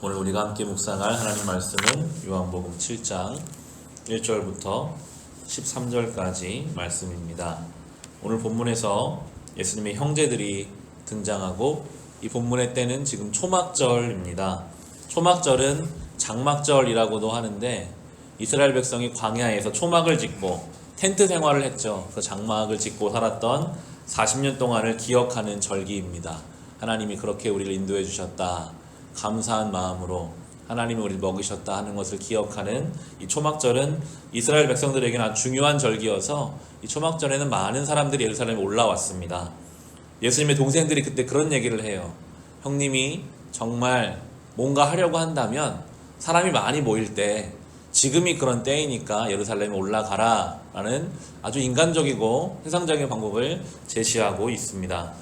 오늘 우리가 함께 묵상할 하나님 말씀은 요한복음 7장 1절부터 13절까지 말씀입니다. 오늘 본문에서 예수님의 형제들이 등장하고 이 본문의 때는 지금 초막절입니다. 초막절은 장막절이라고도 하는데 이스라엘 백성이 광야에서 초막을 짓고 텐트 생활을 했죠. 그 장막을 짓고 살았던 40년 동안을 기억하는 절기입니다. 하나님이 그렇게 우리를 인도해 주셨다. 감사한 마음으로 하나님이 우리를 먹이셨다 하는 것을 기억하는 이 초막절은 이스라엘 백성들에게는 아주 중요한 절기여서 이 초막절에는 많은 사람들이 예루살렘에 올라왔습니다. 예수님의 동생들이 그때 그런 얘기를 해요. 형님이 정말 뭔가 하려고 한다면 사람이 많이 모일 때 지금이 그런 때이니까 예루살렘에 올라가라 라는 아주 인간적이고 세상적인 방법을 제시하고 있습니다.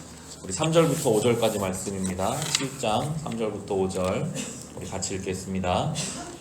우리 3절부터 5절까지 말씀입니다. 7장 3절부터 5절 우리 같이 읽겠습니다.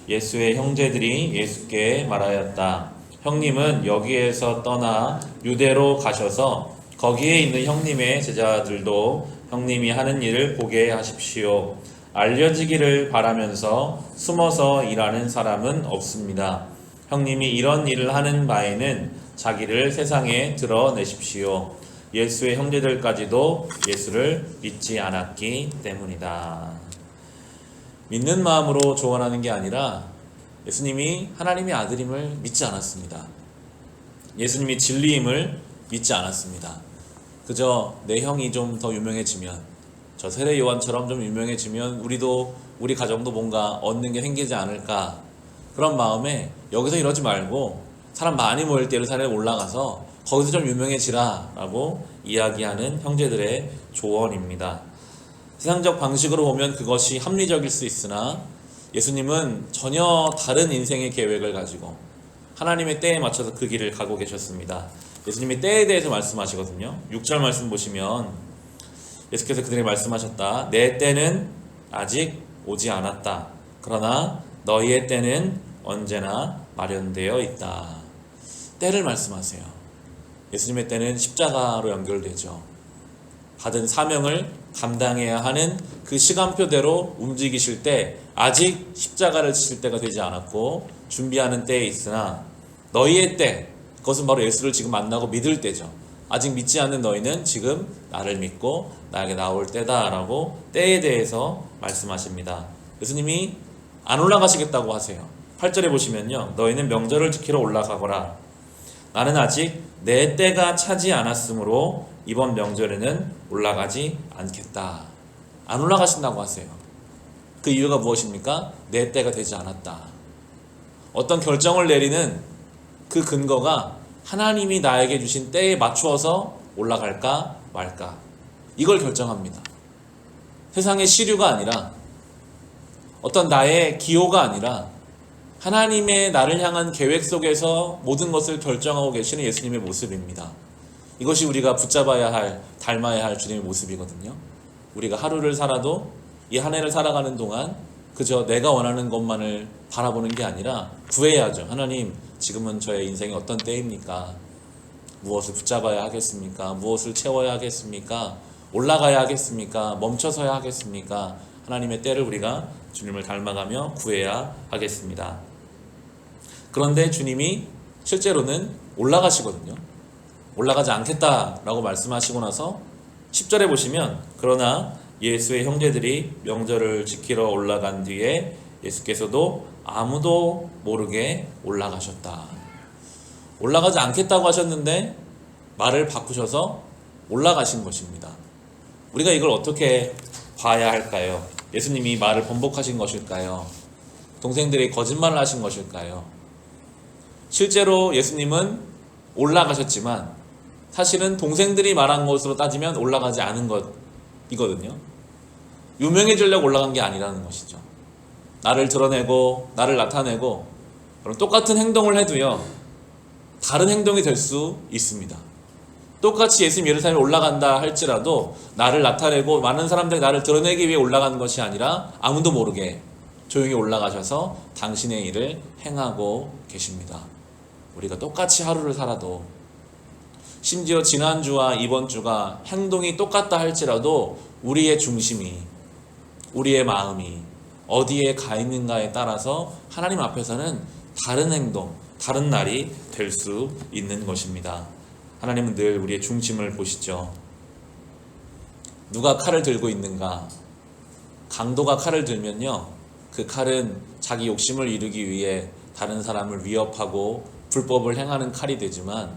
예수의 형제들이 예수께 말하였다. 형님은 여기에서 떠나 유대로 가셔서 거기에 있는 형님의 제자들도 형님이 하는 일을 보게 하십시오. 알려지기를 바라면서 숨어서 일하는 사람은 없습니다. 형님이 이런 일을 하는 바에는 자기를 세상에 드러내십시오. 예수의 형제들까지도 예수를 믿지 않았기 때문이다. 믿는 마음으로 조언하는 게 아니라 예수님이 하나님의 아들임을 믿지 않았습니다. 예수님이 진리임을 믿지 않았습니다. 그저 내 형이 좀 더 유명해지면, 저 세례 요한처럼 좀 유명해지면 우리 가정도 뭔가 얻는 게 생기지 않을까, 그런 마음에 여기서 이러지 말고 사람 많이 모일 때 예루살렘에 올라가서 거기서 좀 유명해지라 라고 이야기하는 형제들의 조언입니다. 세상적 방식으로 보면 그것이 합리적일 수 있으나 예수님은 전혀 다른 인생의 계획을 가지고 하나님의 때에 맞춰서 그 길을 가고 계셨습니다. 예수님이 때에 대해서 말씀하시거든요. 6절 말씀 보시면 예수께서 그들에게 말씀하셨다. 내 때는 아직 오지 않았다. 그러나 너희의 때는 언제나 마련되어 있다. 때를 말씀하세요. 예수님의 때는 십자가로 연결되죠. 받은 사명을 감당해야 하는 그 시간표대로 움직이실 때 아직 십자가를 지실 때가 되지 않았고 준비하는 때에 있으나 너희의 때, 그것은 바로 예수를 지금 만나고 믿을 때죠. 아직 믿지 않는 너희는 지금 나를 믿고 나에게 나올 때다라고 때에 대해서 말씀하십니다. 예수님이 안 올라가시겠다고 하세요. 8절에 보시면요. 너희는 명절을 지키러 올라가거라. 나는 아직 내 때가 차지 않았으므로 이번 명절에는 올라가지 않겠다. 안 올라가신다고 하세요. 그 이유가 무엇입니까? 내 때가 되지 않았다. 어떤 결정을 내리는 그 근거가 하나님이 나에게 주신 때에 맞추어서 올라갈까 말까, 이걸 결정합니다. 세상의 시류가 아니라, 어떤 나의 기호가 아니라 하나님의 나를 향한 계획 속에서 모든 것을 결정하고 계시는 예수님의 모습입니다. 이것이 우리가 붙잡아야 할, 닮아야 할 주님의 모습이거든요. 우리가 하루를 살아도 이 한 해를 살아가는 동안 그저 내가 원하는 것만을 바라보는 게 아니라 구해야죠. 하나님, 지금은 저의 인생이 어떤 때입니까? 무엇을 붙잡아야 하겠습니까? 무엇을 채워야 하겠습니까? 올라가야 하겠습니까? 멈춰서야 하겠습니까? 하나님의 때를 우리가 주님을 닮아가며 구해야 하겠습니다. 그런데 주님이 실제로는 올라가시거든요. 올라가지 않겠다라고 말씀하시고 나서 10절에 보시면, 그러나 예수의 형제들이 명절을 지키러 올라간 뒤에 예수께서도 아무도 모르게 올라가셨다. 올라가지 않겠다고 하셨는데 말을 바꾸셔서 올라가신 것입니다. 우리가 이걸 어떻게 봐야 할까요? 예수님이 말을 번복하신 것일까요? 동생들이 거짓말을 하신 것일까요? 실제로 예수님은 올라가셨지만 사실은 동생들이 말한 것으로 따지면 올라가지 않은 것이거든요. 유명해지려고 올라간 게 아니라는 것이죠. 나를 드러내고 나를 나타내고, 그럼 똑같은 행동을 해도요, 다른 행동이 될 수 있습니다. 똑같이 예수님 예루살렘에 올라간다 할지라도 나를 나타내고 많은 사람들이 나를 드러내기 위해 올라가는 것이 아니라 아무도 모르게 조용히 올라가셔서 당신의 일을 행하고 계십니다. 우리가 똑같이 하루를 살아도, 심지어 지난주와 이번 주가 행동이 똑같다 할지라도 우리의 중심이, 우리의 마음이 어디에 가 있는가에 따라서 하나님 앞에서는 다른 행동, 다른 날이 될 수 있는 것입니다. 하나님은 늘 우리의 중심을 보시죠. 누가 칼을 들고 있는가? 강도가 칼을 들면요, 그 칼은 자기 욕심을 이루기 위해 다른 사람을 위협하고 불법을 행하는 칼이 되지만,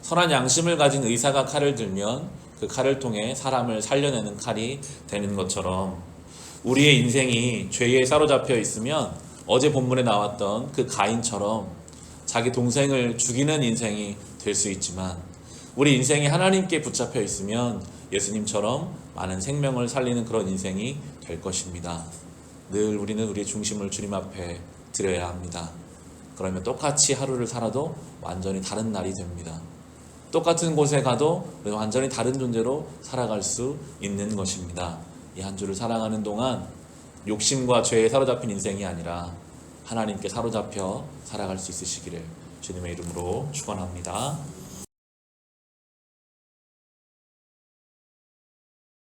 선한 양심을 가진 의사가 칼을 들면 그 칼을 통해 사람을 살려내는 칼이 되는 것처럼, 우리의 인생이 죄에 사로잡혀 있으면 어제 본문에 나왔던 그 가인처럼 자기 동생을 죽이는 인생이 될 수 있지만, 우리 인생이 하나님께 붙잡혀 있으면 예수님처럼 많은 생명을 살리는 그런 인생이 될 것입니다. 늘 우리는 우리의 중심을 주님 앞에 드려야 합니다. 그러면 똑같이 하루를 살아도 완전히 다른 날이 됩니다. 똑같은 곳에 가도 완전히 다른 존재로 살아갈 수 있는 것입니다. 이 한 주를 살아가는 동안 욕심과 죄에 사로잡힌 인생이 아니라 하나님께 사로잡혀 살아갈 수 있으시기를 주님의 이름으로 축원합니다.